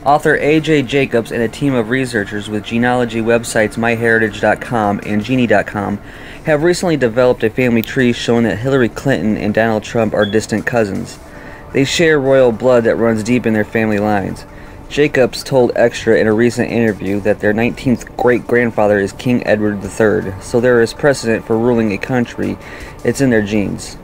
Author A.J. Jacobs and a team of researchers with genealogy websites MyHeritage.com and Genie.com have recently developed a family tree showing that Hillary Clinton and Donald Trump are distant cousins. They share royal blood that runs deep in their family lines. Jacobs told Extra in a recent interview that their 19th great-grandfather is King Edward III, so there is precedent for ruling a country. It's in their genes.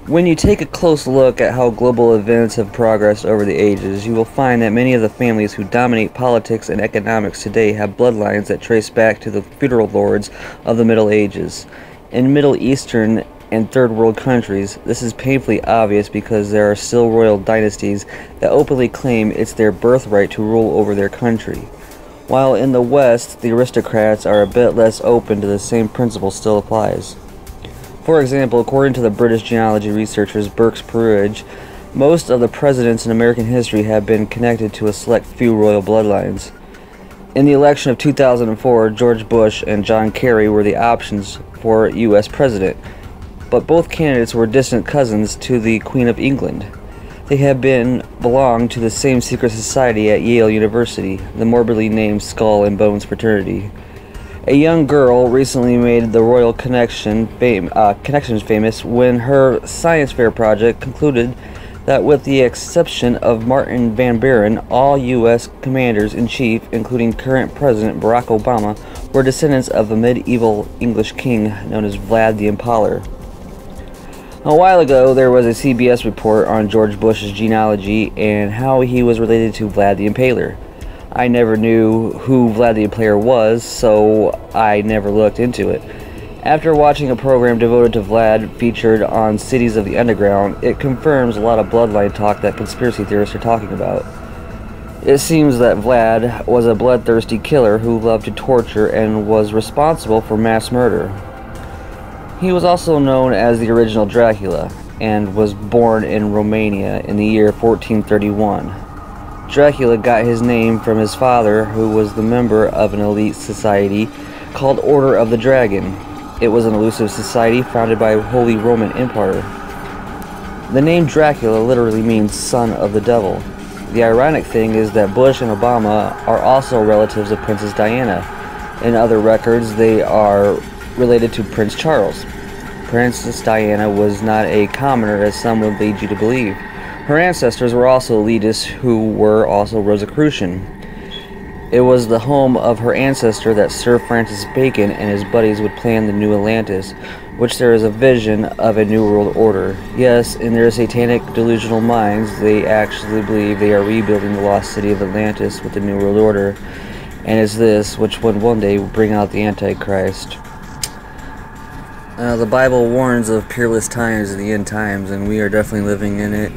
When you take a close look at how global events have progressed over the ages, you will find that many of the families who dominate politics and economics today have bloodlines that trace back to the feudal lords of the Middle Ages. In Middle Eastern and Third World countries, this is painfully obvious because there are still royal dynasties that openly claim it's their birthright to rule over their country. While in the West, the aristocrats are a bit less open to the same principle still applies. For example, according to the British genealogy researchers Birks Peerage, most of the presidents in American history have been connected to a select few royal bloodlines. In the election of 2004, George Bush and John Kerry were the options for U.S. president, but both candidates were distant cousins to the Queen of England. They had belonged to the same secret society at Yale University, the morbidly named Skull and Bones Fraternity. A young girl recently made the royal connections famous when her science fair project concluded that with the exception of Martin Van Buren, all U.S. commanders-in-chief, including current President Barack Obama, were descendants of a medieval English king known as Vlad the Impaler. A while ago, there was a CBS report on George Bush's genealogy and how he was related to Vlad the Impaler. I never knew who Vlad the Impaler was, so I never looked into it. After watching a program devoted to Vlad featured on Cities of the Underground, it confirms a lot of bloodline talk that conspiracy theorists are talking about. It seems that Vlad was a bloodthirsty killer who loved to torture and was responsible for mass murder. He was also known as the original Dracula, and was born in Romania in the year 1431. Dracula got his name from his father, who was the member of an elite society called Order of the Dragon. It was an elusive society founded by the Holy Roman Empire. The name Dracula literally means son of the devil. The ironic thing is that Bush and Obama are also relatives of Princess Diana. In other records, they are related to Prince Charles. Princess Diana was not a commoner, as some would lead you to believe. Her ancestors were also elitists who were also Rosicrucian. It was the home of her ancestor that Sir Francis Bacon and his buddies would plan the New Atlantis, which there is a vision of a New World Order. Yes, in their satanic delusional minds, they actually believe they are rebuilding the lost city of Atlantis with the New World Order, and it's this which would one day bring out the Antichrist. The Bible warns of peerless times in the end times, and we are definitely living in it.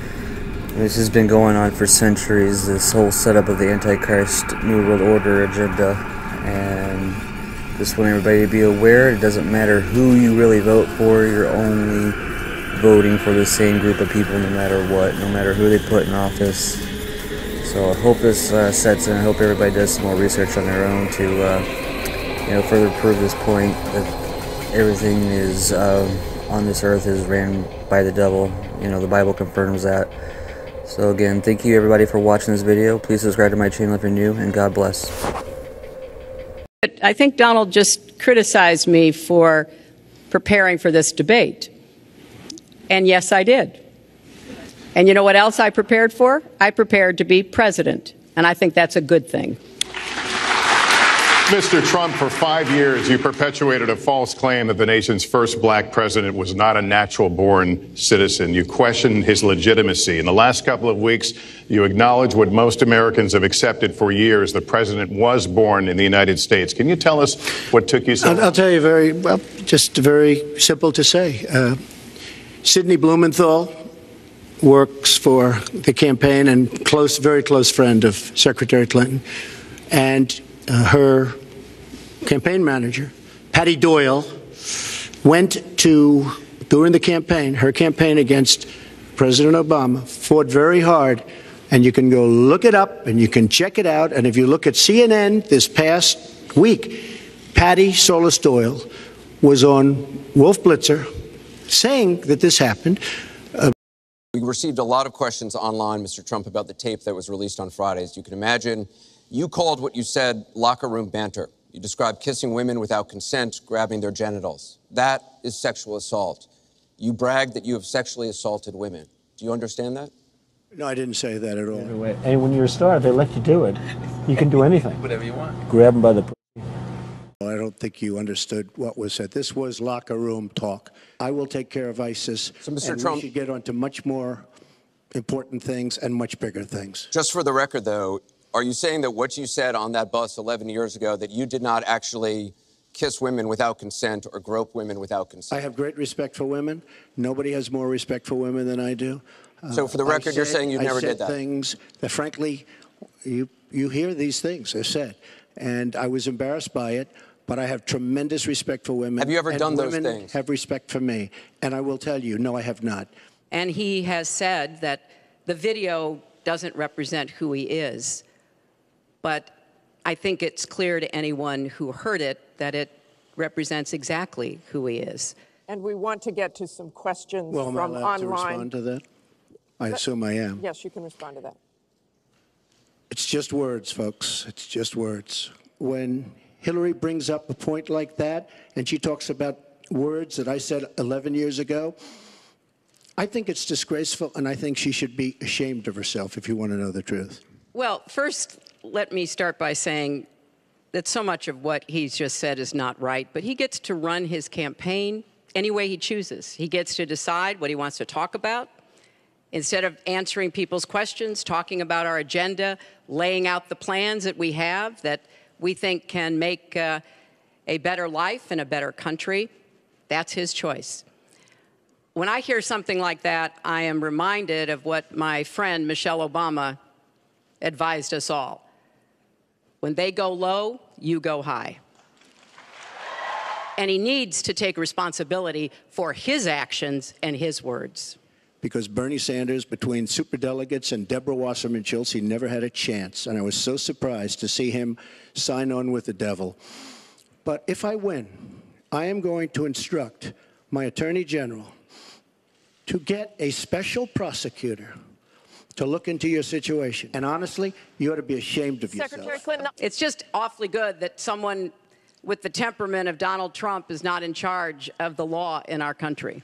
This has been going on for centuries, this whole setup of the Antichrist New World Order agenda, and just want everybody to be aware, it doesn't matter who you really vote for, you're only voting for the same group of people no matter what, no matter who they put in office. So I hope this sets in. I hope everybody does some more research on their own to further prove this point that everything is on this earth is ran by the devil. The Bible confirms that. So again, thank you everybody for watching this video. Please subscribe to my channel if you're new, and God bless. I think Donald just criticized me for preparing for this debate. And yes, I did. And you know what else I prepared for? I prepared to be president. And I think that's a good thing. Mr. Trump, for 5 years, you perpetuated a false claim that the nation's first black president was not a natural-born citizen. You questioned his legitimacy. In the last couple of weeks, you acknowledged what most Americans have accepted for years. The president was born in the United States. Can you tell us what took you so long? I'll tell you just very simple to say. Sidney Blumenthal works for the campaign and very close friend of Secretary Clinton. And her campaign manager, Patty Doyle, went to, during the campaign, her campaign against President Obama, fought very hard, and you can go look it up and you can check it out. And if you look at CNN this past week, Patty Solis Doyle was on Wolf Blitzer saying that this happened. We received a lot of questions online, Mr. Trump, about the tape that was released on Friday. As you can imagine, you called what you said locker room banter. You described kissing women without consent, grabbing their genitals. That is sexual assault. You bragged that you have sexually assaulted women. Do you understand that? No, I didn't say that at all. And when you're a star, they let you do it. You can do anything. Whatever you want. Grab them by the... I don't think you understood what was said. This was locker room talk. I will take care of ISIS. So, Mr. And Trump, we should get on to much more important things and much bigger things. just for the record, though, are you saying that what you said on that bus 11 years ago, that you did not actually kiss women without consent or grope women without consent? I have great respect for women. Nobody has more respect for women than I do. So for the record, you're saying you never did that? I said things that, frankly, you hear these things are said. And I was embarrassed by it, but I have tremendous respect for women. Have you ever done those women things? have respect for me. And I will tell you, no, I have not. And he has said that the video doesn't represent who he is. But I think it's clear to anyone who heard it that it represents exactly who he is. And we want to get to some questions Well, am I from allowed to online. respond to that? I assume I am. Yes, you can respond to that. It's just words, folks. It's just words. When Hillary brings up a point like that, and she talks about words that I said 11 years ago, I think it's disgraceful, and I think she should be ashamed of herself, if you want to know the truth. Well, first, let me start by saying that so much of what he's just said is not right, but he gets to run his campaign any way he chooses. He gets to decide what he wants to talk about. Instead of answering people's questions, talking about our agenda, laying out the plans that we have that we think can make a better life and a better country, that's his choice. When I hear something like that, I am reminded of what my friend Michelle Obama advised us all. When they go low, you go high. And he needs to take responsibility for his actions and his words. Because Bernie Sanders, between superdelegates and Deborah Wasserman Schultz, he never had a chance. And I was so surprised to see him sign on with the devil. But if I win, I am going to instruct my Attorney General to get a special prosecutor to look into your situation. And honestly, you ought to be ashamed of yourself. Secretary Clinton. It's just awfully good that someone with the temperament of Donald Trump is not in charge of the law in our country.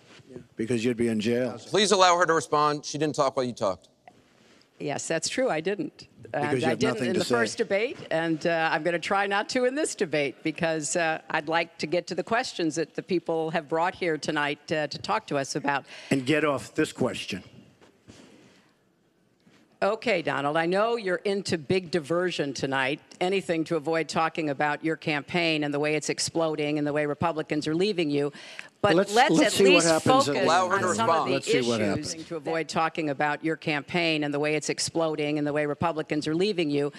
Because you'd be in jail. Please allow her to respond. She didn't talk while you talked. Yes, that's true. I didn't. Because you I have didn't nothing in to the say. first debate, and I'm going to try not to in this debate because I'd like to get to the questions that the people have brought here tonight to talk to us about. And get off this question. Okay, Donald, I know you're into big diversion tonight, anything to avoid talking about your campaign and the way it's exploding and the way Republicans are leaving you. But Let's at see what least happens focus at Allow her on to some of respond. the Let's see what issues happens. to avoid talking about your campaign and the way it's exploding and the way Republicans are leaving you.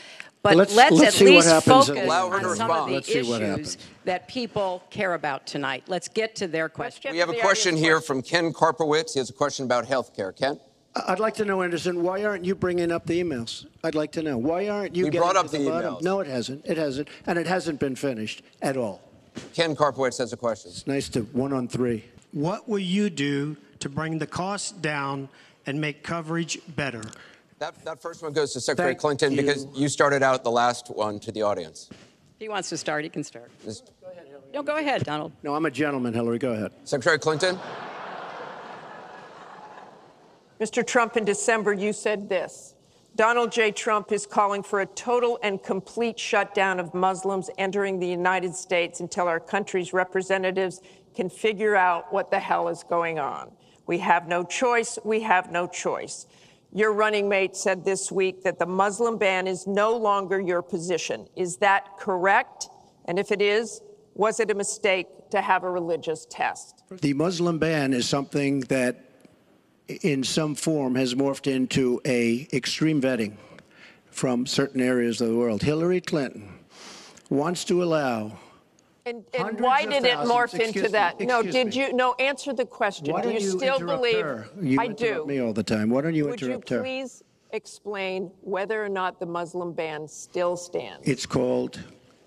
But Let's at see what least happens focus at- Allow her on to some of respond. the Let's see what issues happens. that people care about tonight. Let's get to their questions. We have a question here from Ken Karpowitz. He has a question about health care. Ken? I'd like to know, Anderson, why aren't you bringing up the emails? I'd like to know. Why aren't you We getting brought up to the bottom? emails. No, it hasn't. It hasn't. And it hasn't been finished at all. Ken Karpowitz has a question. It's nice to 1-on-3. What will you do to bring the costs down and make coverage better? That first one goes to Secretary Thank Clinton you. because you started out the last one to the audience. If he wants to start, he can start. This- No, go ahead, Donald. No, I'm a gentleman, Hillary. Go ahead. Secretary Clinton? Mr. Trump, in December, you said this. Donald J. Trump is calling for a total and complete shutdown of Muslims entering the United States until our country's representatives can figure out what the hell is going on. We have no choice. We have no choice. Your running mate said this week that the Muslim ban is no longer your position. Is that correct? And if it is, was it a mistake to have a religious test? The Muslim ban is something that, in some form, has morphed into a extreme vetting from certain areas of the world. Hillary Clinton wants to allow. And Hundreds why of did it thousands. morph Excuse into me, that? No, excuse did me. you? No, answer the question. Why Do don't you you still interrupt believe? her? You I interrupt do. me all the time. Why don't you Would you interrupt her? please explain whether or not the Muslim ban still stands? It's called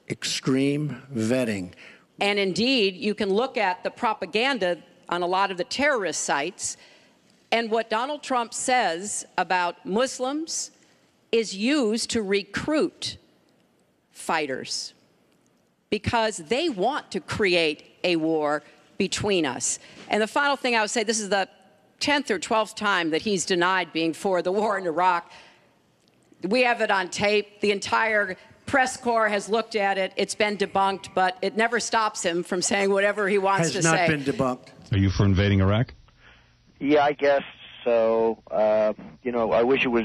extreme vetting. And indeed, you can look at the propaganda on a lot of the terrorist sites, And what Donald Trump says about Muslims is used to recruit fighters because they want to create a war between us. And the final thing I would say, this is the 10th or 12th time that he's denied being for the war in Iraq. We have it on tape. The entire press corps has looked at it. It's been debunked, but it never stops him from saying whatever he wants to say. Has not been debunked. Are you for invading Iraq? Yeah, I guess so. I wish it was.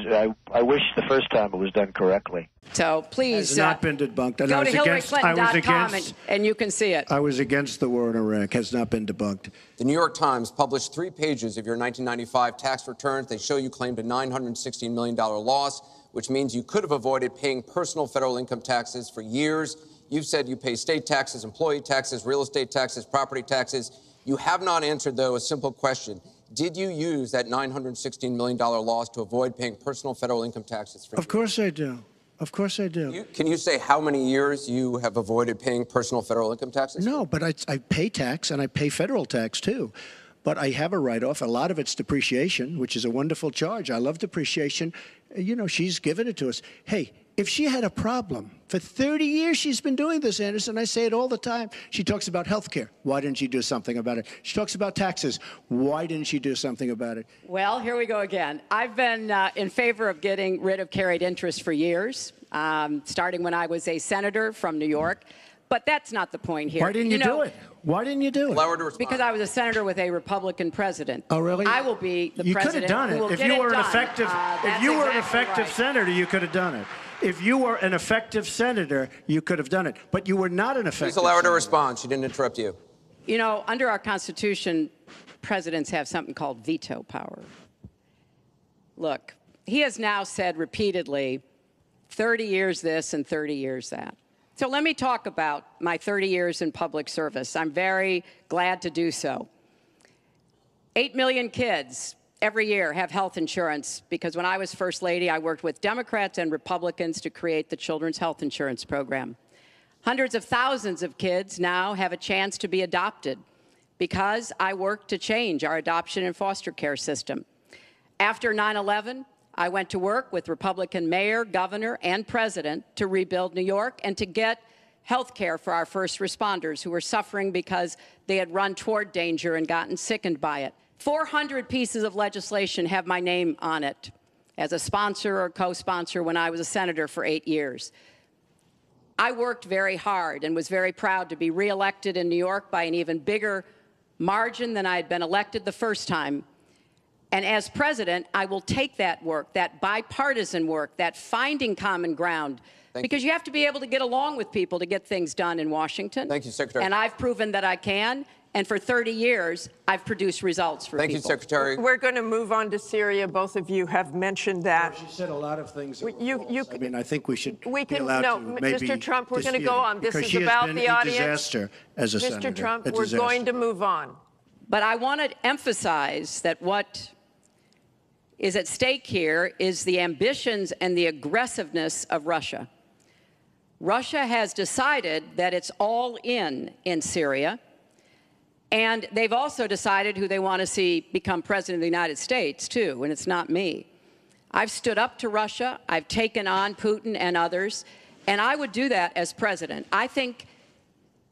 I wish the first time it was done correctly. So please, Has not been debunked. And go to HillaryClinton.com and you can see it. I was against the war in Iraq. Has not been debunked. The New York Times published 3 pages of your 1995 tax returns. They show you claimed a $916 million loss, which means you could have avoided paying personal federal income taxes for years. You've said you pay state taxes, employee taxes, real estate taxes, property taxes. You have not answered, though, a simple question. Did you use that $916 million loss to avoid paying personal federal income taxes for years? Of course I do. Of course I do. Can you say how many years you have avoided paying personal federal income taxes? No, but I pay tax, and I pay federal tax, too. But I have a write-off. A lot of it's depreciation, which is a wonderful charge. I love depreciation. She's given it to us. Hey, if she had a problem, for 30 years she's been doing this, Anderson. I say it all the time. She talks about health care. Why didn't she do something about it? She talks about taxes. Why didn't she do something about it? Well, here we go again. I've been in favor of getting rid of carried interest for years, starting when I was a senator from New York. But that's not the point here. Why didn't you do it? Why didn't you do it? Because I was a senator with a Republican president. Oh, really? I will be the president. You could have done it. If you were an effective senator, you could have done it. If you were an effective senator, you could have done it. But you were not an effective Please allow her to senator. respond. She didn't interrupt you. Under our Constitution, presidents have something called veto power. Look, he has now said repeatedly, 30 years this and 30 years that. So let me talk about my 30 years in public service. I'm very glad to do so. 8 million kids every year have health insurance because when I was First Lady, I worked with Democrats and Republicans to create the Children's Health Insurance Program. Hundreds of thousands of kids now have a chance to be adopted because I worked to change our adoption and foster care system. After 9/11, I went to work with Republican mayor, governor, and president to rebuild New York and to get health care for our first responders who were suffering because they had run toward danger and gotten sickened by it. 400 pieces of legislation have my name on it as a sponsor or co-sponsor when I was a senator for 8 years. I worked very hard and was very proud to be reelected in New York by an even bigger margin than I had been elected the first time. And as president, I will take that work, that bipartisan work, that finding common ground, because you have to be able to get along with people to get things done in Washington. Thank you, Secretary. And I've proven that I can. And for 30 years, I've produced results for people. Thank you, Secretary. We're going to move on to Syria. Both of you have mentioned that. She said a lot of things. I think we should be allowed to maybe Mr. Trump, we're going to dispute go it, on. This because is she has about been the a audience. disaster as a senator. Mr. Trump, A we're disaster. going to move on. But I want to emphasize that what is at stake here is the ambitions and the aggressiveness of Russia. Russia has decided that it's all in Syria, and they've also decided who they want to see become president of the United States, too, and it's not me. I've stood up to Russia. I've taken on Putin and others, and I would do that as president. I think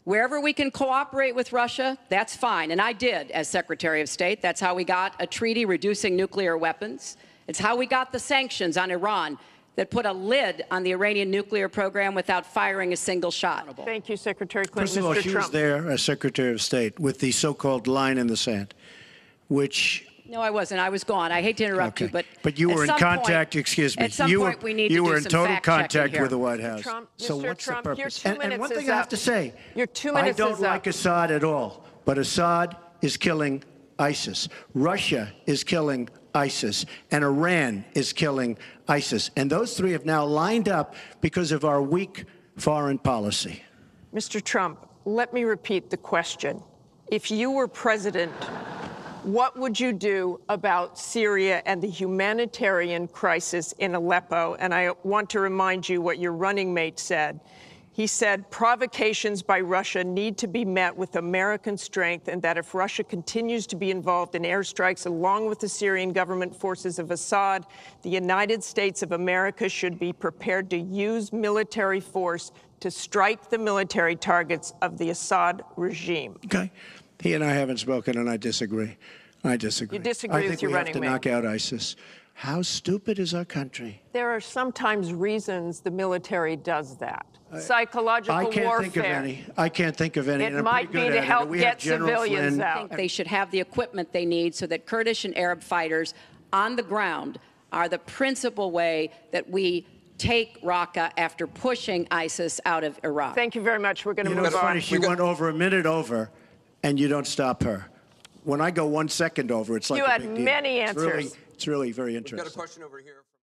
wherever we can cooperate with Russia, that's fine. And I did as Secretary of State. That's how we got a treaty reducing nuclear weapons. It's how we got the sanctions on Iran that put a lid on the Iranian nuclear program without firing a single shot. Thank you, Secretary Clinton. First of all, Mr. she Trump. was there as Secretary of State with the so-called line in the sand, which... No, I wasn't. I was gone. I hate to interrupt you, but you were in contact. Excuse me. At some point, we need to do some You were in total contact here. with the White House. Trump, so Mr. what's Trump, the your purpose? 2 minutes And one is thing I have to say, your 2 minutes I don't is like up. Assad at all, but Assad is killing ISIS. Russia is killing ISIS, and Iran is killing ISIS, and those three have now lined up because of our weak foreign policy. Mr. Trump, let me repeat the question. If you were president, what would you do about Syria and the humanitarian crisis in Aleppo? And I want to remind you what your running mate said. He said provocations by Russia need to be met with American strength, and that if Russia continues to be involved in airstrikes along with the Syrian government forces of Assad, the United States of America should be prepared to use military force to strike the military targets of the Assad regime. Okay. He and I haven't spoken, and I disagree. I disagree. You disagree with your running mate. I think we have to knock out ISIS. How stupid is our country? There are sometimes reasons the military does that. Psychological warfare. I can't think of any. I can't think of any. It might be to help get civilians out. I think they should have the equipment they need so that Kurdish and Arab fighters on the ground are the principal way that we take Raqqa after pushing ISIS out of Iraq. Thank you very much. We're going to move on. It's funny, she went over a minute over, and you don't stop her. When I go 1 second over, it's like you a had big deal. many answers. It's really very interesting. We've got a question over here.